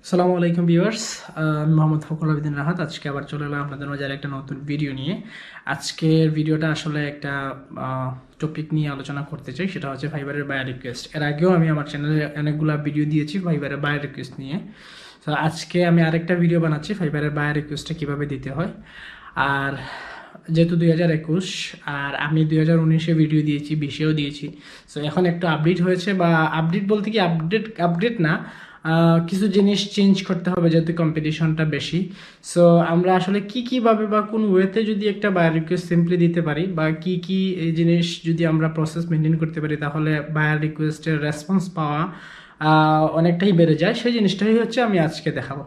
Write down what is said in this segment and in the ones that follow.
আসসালামু আলাইকুম ভিউয়ার্স, আমি মোহাম্মদ ফখরুল আবেদিন রাহাত। আজকে আবার চলে এলাম আপনাদের মাঝে একটা নতুন ভিডিও নিয়ে। আজকের ভিডিওটা আসলে একটা টপিক নিয়ে আলোচনা করতে চাই, সেটা হচ্ছে ফাইবারের বায়ার রিকোয়েস্ট। এর আগেও আমি আমার চ্যানেলে অনেকগুলো ভিডিও দিয়েছি ফাইবারের বায়ার রিকোয়েস্ট নিয়ে। তো আজকে আমি আরেকটা ভিডিও বানাচ্ছি ফাইবারের বায়ার রিকোয়েস্টটা কীভাবে দিতে হয়। আর যেহেতু 2021 আর আমি 2019-এ ভিডিও দিয়েছি, 20-এও দিয়েছি। সো এখন একটু আপডেট হয়েছে, বা আপডেট বলতে কি আপডেট না, কিছু জিনিস চেঞ্জ করতে হবে যেহেতু কম্পিটিশনটা বেশি। সো আমরা আসলে কীভাবে বা কোন ওয়েতে যদি একটা বায়ার রিকোয়েস্ট সিম্পলি দিতে পারি, বা কী এই জিনিস যদি আমরা প্রসেস মেনটেন করতে পারি, তাহলে বায়ার রিকোয়েস্টের রেসপন্স পাওয়া অনেকটাই বেড়ে যায়। সেই জিনিসটাই হচ্ছে আমি আজকে দেখাবো।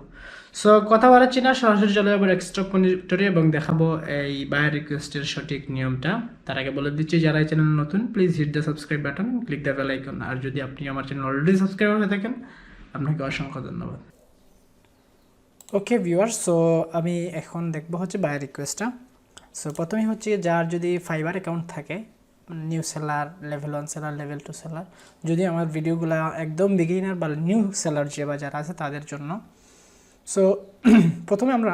সো কথা বাড়াচ্ছি না, সরাসরি চলে যাবো ডেস্কটপ কনেক্টরে এবং দেখাবো এই বায়ার রিকোয়েস্টের সঠিক নিয়মটা। তার আগে বলে দিচ্ছি, যারা এই চ্যানেল নতুন, please hit the subscribe button, click the bell icon. আর যদি আপনি আমার চ্যানেল অলরেডি সাবস্ক্রাইব হয়ে থাকেন, আপনাকে অসংখ্য ধন্যবাদ। ওকে ভিউয়ার, সো আমি এখন দেখবো হচ্ছে বায়ার রিকোয়েস্টটা। সো প্রথমেই হচ্ছে যার যদি ফাইবার অ্যাকাউন্ট থাকে, new seller, level 1 seller, level 2 seller, যদি আমার ভিডিওগুলো একদম বিগিনার বা নিউ সেলার যে বা যারা আছে তাদের জন্য। সো প্রথমে আমরা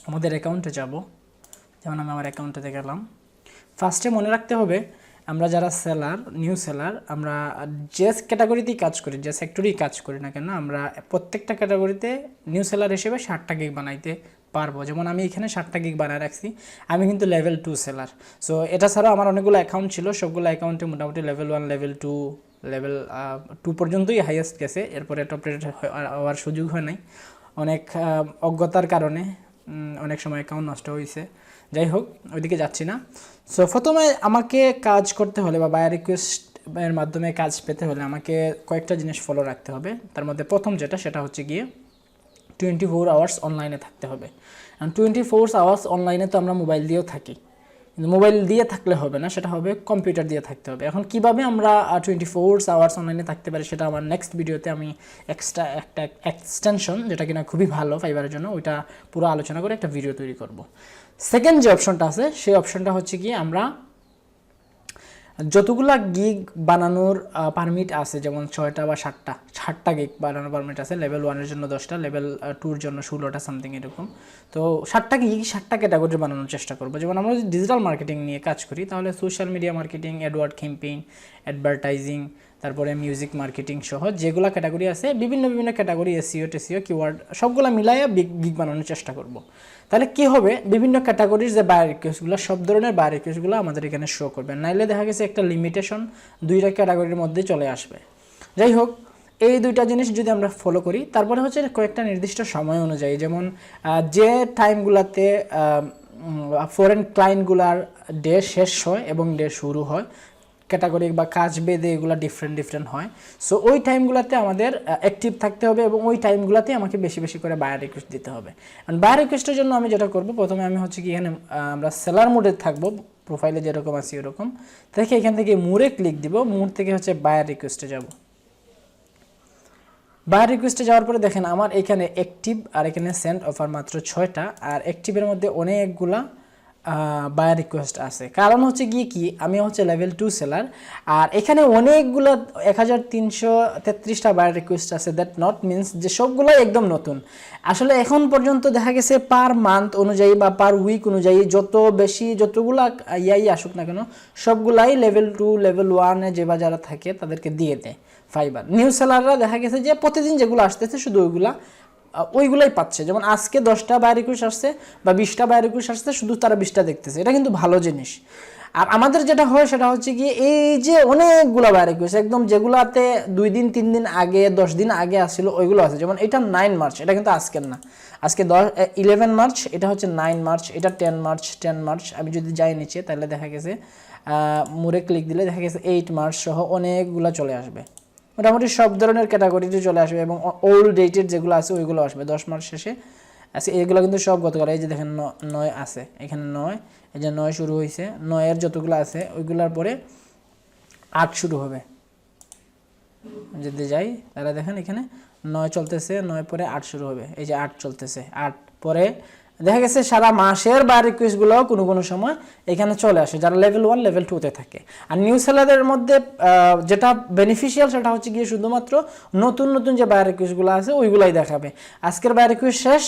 আমাদের অ্যাকাউন্টে যাব। যেমন আমি আমার অ্যাকাউন্টে গেলাম। ফার্স্টে মনে রাখতে হবে, আমরা যারা সেলার, নিউ সেলার, আমরা যে ক্যাটাগরিতেই কাজ করি, যে সেক্টরেই কাজ করি না কেন, আমরা প্রত্যেকটা ক্যাটাগরিতে নিউ সেলার হিসেবে 60টা গিগ বানাইতে পারবো। যেমন আমি এখানে 60টা গিগ বানায় রাখছি, আমি কিন্তু লেভেল 2 সেলার। সো এটা ছাড়াও আমার অনেকগুলো অ্যাকাউন্ট ছিল, সবগুলো অ্যাকাউন্টে মোটামুটি লেভেল 1, লেভেল 2, লেভেল 2 পর্যন্তই হাইয়েস্ট গেছে। এরপরে টপ রেট হওয়ার সুযোগ হয় নাই, অনেক অজ্ঞতার কারণে অনেক সময় অ্যাকাউন্ট নষ্ট হয়েছে। যাই হোক, ওইদিকে যাচ্ছি না। সো প্রথমে আমাকে কাজ করতে হলে বা বায়ার রিকোয়েস্টের মাধ্যমে কাজ পেতে হলে আমাকে কয়েকটা জিনিস ফলো রাখতে হবে। তার মধ্যে প্রথম যেটা, সেটা হচ্ছে গিয়ে 24 আওয়ার্স অনলাইনে থাকতে হবে। কারণ 24 আওয়ার্স অনলাইনে তো আমরা মোবাইল দিয়েও থাকি, কিন্তু মোবাইল দিয়ে থাকলে হবে না, সেটা হবে কম্পিউটার দিয়ে থাকতে হবে। এখন কিভাবে আমরা 24 আওয়ার্স অনলাইনে থাকতে পারি, সেটা আমার নেক্সট ভিডিওতে আমি এক্সট্রা একটা এক্সটেনশন, যেটা কিনা খুবই ভালো ফাইবারের জন্য, ওইটা পুরো আলোচনা করে একটা ভিডিও তৈরি করব। সেকেন্ড যে অপশনটা আছে, সেই অপশনটা হচ্ছে কি, আমরা যতগুলা গিগ বানানোর পারমিট আছে, যেমন 6টা বা 7টা গিগ বানানোর পারমিট আছে। লেভেল 1-এর জন্য 10টা, লেভেল 2-এর জন্য 16টা সামথিং এরকম। তো 7টা গিগ 7টা ক্যাটাগরি বানানোর চেষ্টা করবো। যেমন আমরা যদি ডিজিটাল মার্কেটিং নিয়ে কাজ করি, তাহলে social media marketing, Edward campaign, advertising, তারপরে মিউজিক মার্কেটিং সহ যেগুলো ক্যাটাগরি আছে, বিভিন্ন ক্যাটাগরি, এসইও টেসইও কিওয়ার্ড সবগুলো মিলাইয়া গিগ বানানোর চেষ্টা করব। তাহলে কি হবে, বিভিন্ন ক্যাটাগরির যে বায়ার রিকোয়েস্টগুলো, সব ধরনের বায়ার রিকোয়েস্টগুলো আমাদের এখানে শো করবে। নাইলে দেখা গেছে একটা লিমিটেশন 2টা ক্যাটাগরির মধ্যে চলে আসবে। যাই হোক, এই 2টা জিনিস যদি আমরা ফলো করি, তারপরে হচ্ছে কয়েকটা নির্দিষ্ট সময় অনুযায়ী, যেমন যে টাইমগুলোতে ফরেন ক্লায়েন্টগুলার ডে শেষ হয় এবং ডে শুরু হয়, ক্যাটাগরি বা কাজ বেঁধে এগুলো ডিফারেন্ট হয়। সো ওই টাইমগুলোতে আমাদের অ্যাক্টিভ থাকতে হবে এবং ওই টাইমগুলোতে আমাকে বেশি করে বায়ার রিকোয়েস্ট দিতে হবে। আর বায়ার রিকোয়েস্টের জন্য আমি যেটা করব, প্রথমে আমি হচ্ছে কি, এখানে আমরা সেলার মোডে থাকবো, প্রোফাইলে যেরকম আছে এরকম দেখে এখান থেকে মুরে ক্লিক দিব। মুর থেকে হচ্ছে বায়ার রিকোয়েস্টে যাব। বায়ার রিকোয়েস্টে যাওয়ার পরে দেখেন আমার এখানে অ্যাক্টিভ আর এখানে সেন্ড অফার মাত্র 6টা, আর অ্যাক্টিভের মধ্যে অনেকগুলা বায়ার রিকোয়েস্ট আছে। কারণ হচ্ছে গিয়ে কি, আমি হচ্ছে লেভেল 2 সেলার, আর এখানে অনেকগুলো 1333টা বায়ার রিকোয়েস্ট আছে। দ্যাট নট মিনস যে সবগুলোই একদম নতুন। আসলে এখন পর্যন্ত দেখা গেছে পার মান্থ অনুযায়ী বা পার উইক অনুযায়ী যত বেশি যতগুলা আসুক না কেন, সবগুলাই লেভেল 2, লেভেল 1-এ যে বা যারা থাকে তাদেরকে দিয়ে দেয় ফাইবার। নিউ সেলাররা দেখা গেছে যে প্রতিদিন যেগুলো আসতেছে শুধু ওইগুলাই পাচ্ছে। যেমন আজকে 10টা বায়ার রিকোয়েস্ট আসছে বা 20টা বায়ার রিকোয়েস্ট আসছে, শুধু তারা 20টা দেখতেছে। এটা কিন্তু ভালো জিনিস। আর আমাদের যেটা হয় সেটা হচ্ছে কি, এই যে অনেকগুলো বায়ার রিকোয়েস্ট একদম যেগুলাতে 2 দিন 3 দিন আগে, 10 দিন আগে আসছিল, ওইগুলো আছে। যেমন এটা 9 মার্চ, এটা কিন্তু আজকের না, আজকে 11 মার্চ, এটা হচ্ছে 9 মার্চ, এটা 10 মার্চ। আমি যদি যাই নিচে, তাহলে দেখা গেছে মুরে ক্লিক দিলে দেখা গেছে 8 মার্চ সহ অনেকগুলো চলে আসবে। মোটামুটি সব ধরনের ক্যাটাগরিতে চলে আসবে এবং ওল্ড ডেটেড যেগুলো আছে ওইগুলো আসবে 10 মার্চ শেষে আছে। এইগুলো কিন্তু সব গতকাল। এই যে দেখেন 9 আছে, এখানে 9, এই যে 9 শুরু হয়েছে, 9-এর যতগুলো আছে ওইগুলোর পরে 8 শুরু হবে। যদি যাই তাহলে দেখেন এখানে 9 চলতেছে, 9 পরে 8 শুরু হবে। এই যে 8 চলতেছে, 8 পরে দেখা গেছে সারা মাসের বায়ার রিকোয়েস্টগুলো কোনো সময় এখানে চলে আসে যারা লেভেল 1 লেভেল 2 তে থাকে। আর নিউ সেলারের মধ্যে যেটা বেনিফিশিয়াল সেটা হচ্ছে গিয়ে শুধুমাত্র নতুন নতুন যে বায়ার রিকোয়েস্টগুলো আছে ওইগুলাই দেখাবে। আজকের বায়ার রিকোয়েস্ট শেষ,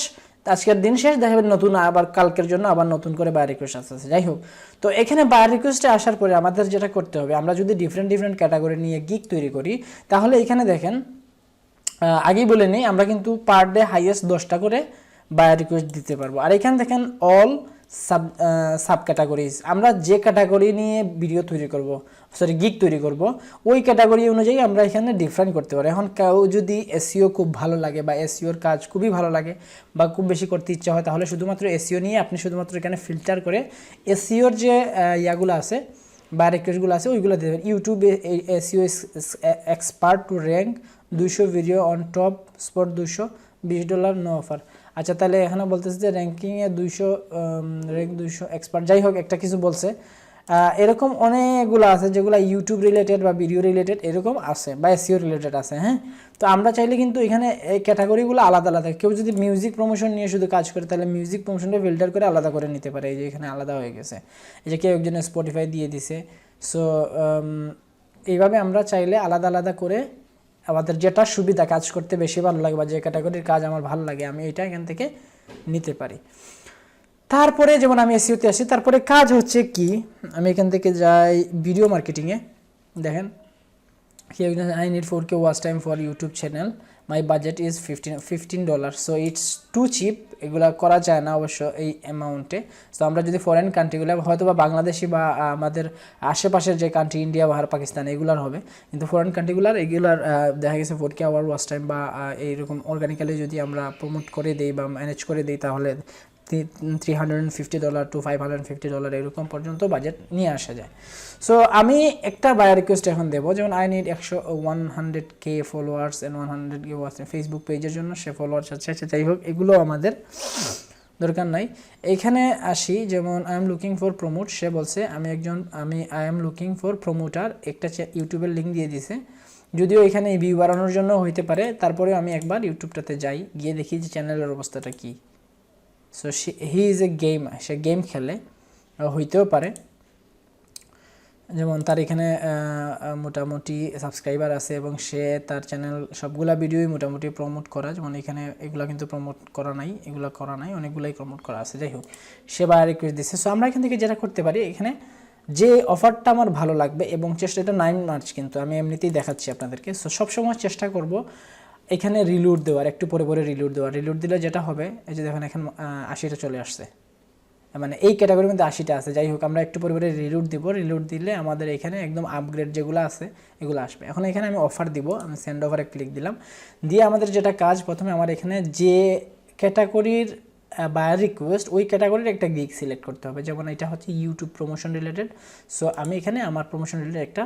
আজকের দিন শেষ, দেখাবে নতুন আবার কালকের জন্য আবার নতুন করে বায়ার রিকোয়েস্ট আসতেছে। যাই হোক, তো এখানে বায়ার রিকোয়েস্টে আসার পরে আমাদের যেটা করতে হবে, আমরা যদি ডিফারেন্ট ক্যাটাগরি নিয়ে গিগ তৈরি করি তাহলে এখানে দেখেন আগেই বলে নিই, আমরা কিন্তু পার ডে হাইয়েস্ট 10টা করে বায়ার রিকোয়েস্ট দিতে পারবো। আর এখানে দেখেন অল সাব ক্যাটাগরিজ, আমরা যে ক্যাটাগরি নিয়ে ভিডিও তৈরি করব, সরি গিগ তৈরি করব, ওই ক্যাটাগরি অনুযায়ী আমরা এখানে ডিফারেন্ট করতে পারি। এখন কেউ যদি এসইও খুব ভালো লাগে বা এসইওর কাজ খুবই ভালো লাগে বা খুব বেশি করতে ইচ্ছা হয়, তাহলে শুধুমাত্র এসইও নিয়ে আপনি শুধুমাত্র এখানে ফিল্টার করে এসইওর যে ইয়াগুলো আছে বা রিকোয়েস্টগুলো আছে ওইগুলো দেবেন। ইউটিউবে SEO expert to rank 200 video on top spot $220 no offer. আচ্ছা, তাহলে এখানে বলতেছে যে র্যাঙ্কিংয়ে 200 র্যাঙ্ক 200 এক্সপার্ট, যাই হোক একটা কিছু বলছে। এরকম অনেকগুলো আছে যেগুলো ইউটিউব রিলেটেড বা ভিডিও রিলেটেড এরকম আছে বা এসইও রিলেটেড আছে। হ্যাঁ, তো আমরা চাইলে কিন্তু এখানে এই ক্যাটাগরিগুলো আলাদা আলাদা, কেউ যদি মিউজিক প্রমোশন নিয়ে শুধু কাজ করে তাহলে মিউজিক প্রমোশনটা ফিল্টার করে আলাদা করে নিতে পারে। এই যে এখানে আলাদা হয়ে গেছে, এই যে কেউ একজনে স্পটিফাই দিয়ে দিছে। সো এইভাবে আমরা চাইলে আলাদা আলাদা করে আমাদের যেটা সুবিধা, কাজ করতে বেশি ভালো লাগে বা যে ক্যাটাগরির কাজ আমার ভালো লাগে আমি এটা এখান থেকে নিতে পারি। তারপরে যেমন আমি এসইওতে আসি, তারপরে কাজ হচ্ছে কি, আমি এখান থেকে যাই ভিডিও মার্কেটিংয়ে। দেখেন I need 4K watch time for YouTube channel, my budget is $15, so it's too cheap। এগুলা করা যায় না অবশ্য এই অ্যামাউন্টে। তো আমরা যদি ফরেন কান্ট্রিগুলো হয়তো বা বাংলাদেশি বা আমাদের আশেপাশের যে কান্ট্রি ইন্ডিয়া বা পাকিস্তান এগুলার হবে, কিন্তু ফরেন কান্ট্রিগুলার এগুলার দেখা গেছে 4K আওয়ার ওয়াচ টাইম বা এইরকম অর্গানিক্যালি যদি আমরা প্রমোট করে দিই বা ম্যানেজ করে দিই তাহলে $350 to $550 এরকম পর্যন্ত বাজেট নিয়ে আসা যায়। সো আমি একটা বায়ার রিকোয়েস্ট এখন দেবো, যেমন I need 100K followers and 100K watch Facebook পেজের জন্য, সে ফলোয়ার্স আছে। আচ্ছা, যাই হোক এগুলো আমাদের দরকার নাই। এইখানে আসি, যেমন I am looking for promote, সে বলছে I am looking for promoter, একটা ইউটিউবের লিঙ্ক দিয়ে দিছে, যদিও এখানে ভিউ বাড়ানোর জন্য হইতে পারে। তারপরে আমি একবার ইউটিউবটাতে যাই, গিয়ে দেখি যে চ্যানেলের অবস্থাটা কী। So he is a game, সে গেম খেলে, হইতেও পারে। যেমন তার এখানে মোটামুটি সাবস্ক্রাইবার আছে এবং সে তার চ্যানেল সবগুলা ভিডিওই মোটামুটি প্রমোট করা, যেমন এখানে এগুলো কিন্তু প্রমোট করা নাই, এগুলো করা নাই, অনেকগুলাই প্রমোট করা আছে। যাই হোক, সে বায়ার রিকোয়েস্ট দিচ্ছে। সো আমরা এখান থেকে যেটা করতে পারি, এখানে যে অফারটা আমার ভালো লাগবে এবং এটা 9 মার্চ কিন্তু আমি এমনিতেই দেখাচ্ছি আপনাদেরকে। সো সবসময় চেষ্টা করব এখানে রিলোড দেওয়ার, একটু পরে পরে রিলোড দেওয়ার। রিলোড দিলে যেটা হবে, এই যে দেখেন এখানে 80টা চলে আসছে, মানে এই ক্যাটাগরির মধ্যে 80টা আছে। যাই হোক, আমরা একটু পরে পরে রিলোড দিব। রিলোড দিলে আমাদের এখানে একদম আপগ্রেড যেগুলো আছে এগুলো আসবে। এখন এখানে আমি অফার দিব, আমি সেন্ড অফারে ক্লিক দিলাম, দিয়ে আমাদের যেটা কাজ, প্রথমে আমার এখানে যে ক্যাটাগরির বায়ার রিকোয়েস্ট ওই ক্যাটাগরির একটা গিগ সিলেক্ট করতে হবে। যেমন এটা হচ্ছে ইউটিউব প্রমোশন রিলেটেড, সো আমি এখানে আমার প্রমোশন রিলেটেড একটা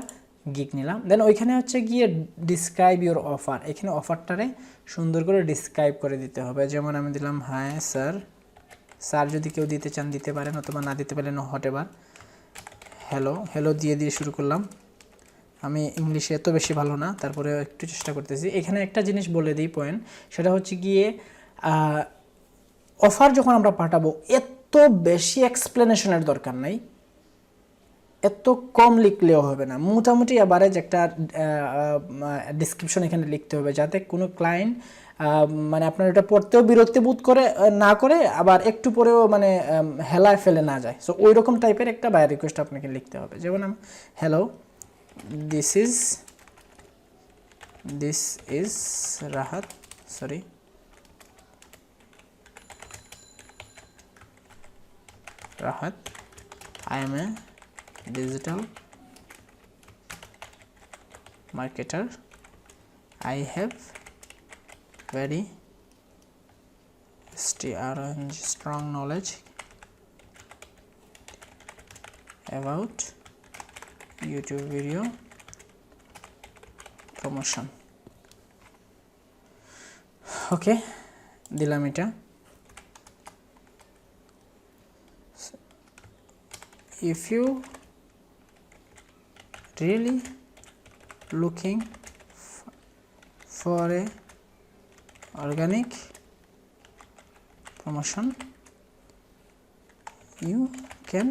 গিগ নিলাম। দেন ওইখানে হচ্ছে গিয়ে ডিসক্রাইব ইউর অফার, এখানে অফারটারে সুন্দর করে ডিসক্রাইব করে দিতে হবে। যেমন আমি দিলাম হাই স্যার, যদি কেউ দিতে চান দিতে পারেন, অথবা না দিতে পারেন হোয়াট এভার, হ্যালো দিয়ে শুরু করলাম। আমি ইংলিশে এত বেশি ভালো না, তারপরে একটু চেষ্টা করতেছি। এখানে একটা জিনিস বলে দিই পয়েন্ট, সেটা হচ্ছে গিয়ে অফার যখন আমরা পাঠাবো এত বেশি এক্সপ্লেনেশনের দরকার নাই, এত কম লিখলেও হবে না, মোটামুটি অ্যাভারেজ একটা ডিসক্রিপশন এখানে লিখতে হবে, যাতে কোনো ক্লায়েন্ট মানে আপনার এটা পড়তেও বিরক্তি বোধ করে না করে, আবার একটু পরেও মানে হেলায় ফেলে না যায়। সো ওই রকম টাইপের একটা বায়ার রিকোয়েস্ট আপনাকে লিখতে হবে। যেমন hello, this is Rahat, I am a digital marketer. I have very strong knowledge about YouTube video promotion. ওকে, দিলাম এটা। If you really looking for a organic promotion, you can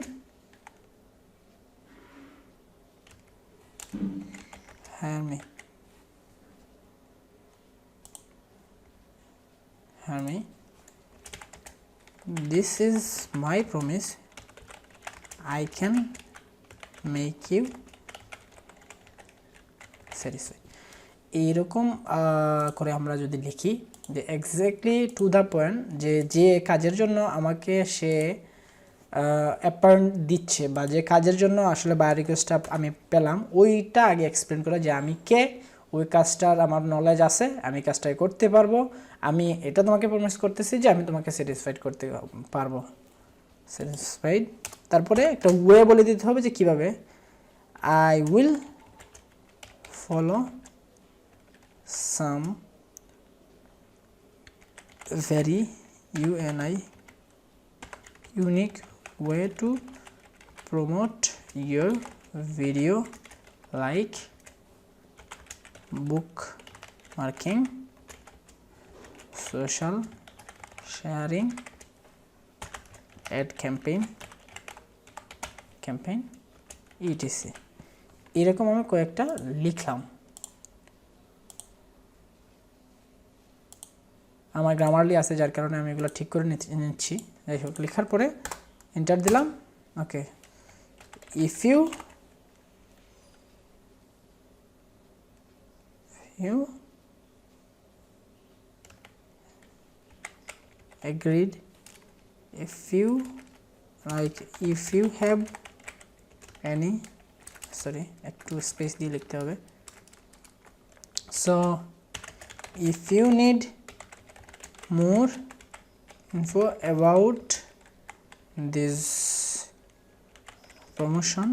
hire me this is my promise I can make you satisfied এইরকম করে আমরা যদি লিখি যে exactly to the point যে কাজের জন্য আমাকে সে অ্যাপয়েন্ট দিচ্ছে বা যে কাজের জন্য আসলে বায়ার রিকোয়েস্টটা আমি পেলাম ওইটা আগে এক্সপ্লেন করা যে আমি কে, ওই কাজটার আমার নলেজ আছে, আমি কাজটাই করতে পারবো, আমি এটা তোমাকে প্রমিস করতেছি যে আমি তোমাকে স্যাটিসফাইড করতে পারবো, স্যাটিসফাইড। তারপরে একটা ওয়ে বলে দিতে হবে যে কিভাবে, I will follow some very unique way to promote your video like bookmarking, social sharing, ad campaign etc. এরকম আমি কয়েকটা লিখলাম। আমার গ্রামারলি আছে যার কারণে আমি এগুলো ঠিক করে নিচ্ছি। যাই হোক, লেখার পরে এন্টার দিলাম। Okay, if you agreed, if you have any, sorry একটু স্পেস দিয়ে লিখতে হবে। So if you need more info about this promotion,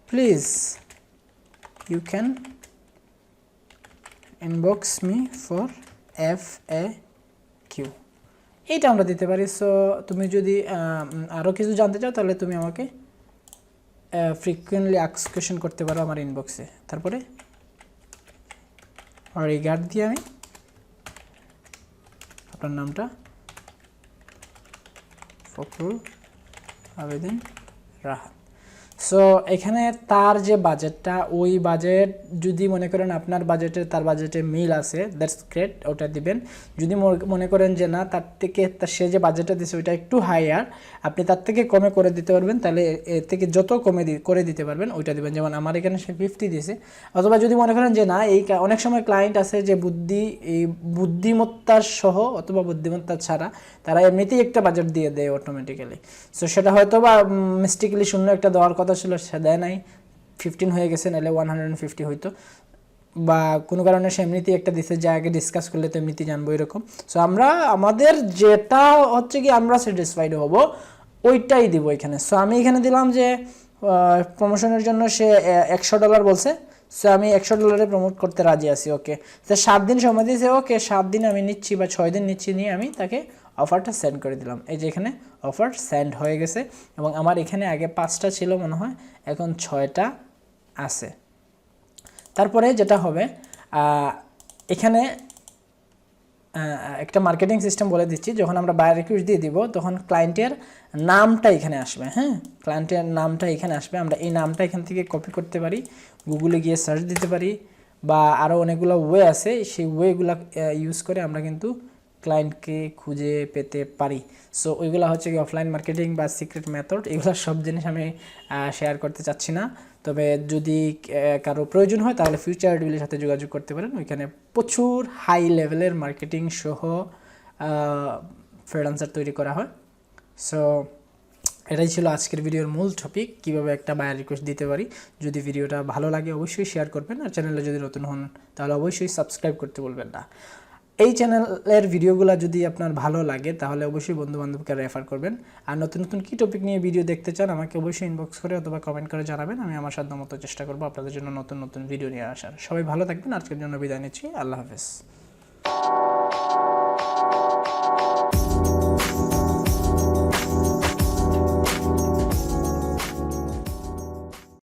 please you can inbox me for FAQ। এইটা আমরা দিতে পারি। সো তুমি যদি আরও কিছু জানতে চাও তাহলে তুমি আমাকে ফ্রিকুয়েন্টলি আস্ক কোয়েশ্চেন করতে পারো আমার ইনবক্সে। তারপরে রিগার্ড দিয়ে আমি আপনার নামটা ফখরুল আবেদিন রাহাত। সো এখানে তার যে বাজেটটা, ওই বাজেট যদি মনে করেন আপনার বাজেটে তার বাজেটে মিল আছে, দ্যাটস গ্রেট, ওটা দিবেন। যদি মনে করেন যে না, তার থেকে সে যে বাজেটটা দিচ্ছে ওইটা একটু হাইয়ার, আপনি তার থেকে কমে করে দিতে পারবেন, তাহলে এর থেকে যত কমে করে দিতে পারবেন ওইটা দিবেন। যেমন আমার এখানে সে 50 দিয়েছে। অথবা যদি মনে করেন যে না, এই অনেক সময় ক্লায়েন্ট আছে যে এই বুদ্ধিমত্তার সহ অথবা বুদ্ধিমত্তা ছাড়া তারা এমনিতেই একটা বাজেট দিয়ে দেয় অটোমেটিক্যালি। সো সেটা হয়তো বা মিস্টেকলি শূন্য একটা দেওয়ার কথা ছিল, সে দেয় নাই, 15 হয়ে গেছে, নাহলে 150 হইতো, বা কোনো কারণে সে এমনিতেই একটা দিছে যে আগে ডিসকাস করলে তো এমনিতেই জানবো এরকম। সো আমরা আমাদের যেটা হচ্ছে কি আমরা স্যাটিসফাইড হব ওইটাই দিব এখানে। সো আমি এখানে দিলাম যে প্রমোশনের জন্য সে $100 বলছে, সো আমি $100 প্রমোট করতে রাজি আছি। ওকে, তো 7 দিন সময় দিয়েছে। ওকে, 7 দিন আমি নিচ্ছি বা 6 দিন নিচ্ছি, নিয়ে আমি তাকে অফারটা সেন্ড করে দিলাম। এই যে এখানে অফার সেন্ড হয়ে গেছে এবং আমার এখানে আগে 5টা ছিল মনে হয়, এখন 6টা আছে। তারপরে যেটা হবে, এখানে একটা মার্কেটিং সিস্টেম বলে দিচ্ছি। যখন আমরা বায়ার রিকোয়েস্ট দিয়ে দিব তখন ক্লায়েন্টের নামটা এখানে আসবে। হ্যাঁ, ক্লায়েন্টের নামটা এখানে আসবে। আমরা এই নামটা এখান থেকে কপি করতে পারি, গুগলে গিয়ে সার্চ দিতে পারি, বা আরও অনেকগুলো ওয়ে আছে, সেই ওয়েগুলো ইউজ করে আমরা কিন্তু ক্লায়েন্টকে খুঁজে পেতে পারি। সো ওইগুলো হচ্ছে কি অফলাইন মার্কেটিং বা সিক্রেট মেথড। এগুলো সব জিনিস আমি শেয়ার করতে চাচ্ছি না, তবে যদি কারো প্রয়োজন হয় তাহলে ফিউচার ডিভিলের সাথে যোগাযোগ করতে পারেন। ওইখানে প্রচুর হাই লেভেলের মার্কেটিং সহ ফ্রিল্যান্সার তৈরি করা হয়। সো এটাই ছিল আজকের ভিডিওর মূল টপিক, কিভাবে একটা বায়ার রিকোয়েস্ট দিতে পারি। যদি ভিডিওটা ভালো লাগে অবশ্যই শেয়ার করবেন, আর চ্যানেলে যদি নতুন হন তাহলে অবশ্যই সাবস্ক্রাইব করতে বলবেন না। এই চ্যানেলের ভিডিওগুলো যদি আপনার ভালো লাগে তাহলে অবশ্যই বন্ধুবান্ধবকে রেফার করবেন। আর নতুন নতুন কী টপিক নিয়ে ভিডিও দেখতে চান আমাকে অবশ্যই ইনবক্স করে অথবা কমেন্ট করে জানাবেন। আমি আমার সাধ্যমতো চেষ্টা করবো আপনাদের জন্য নতুন নতুন ভিডিও নিয়ে আসার। সবাই ভালো থাকবেন। আজকের জন্য বিদায় নিচ্ছি। আল্লাহ হাফেজ।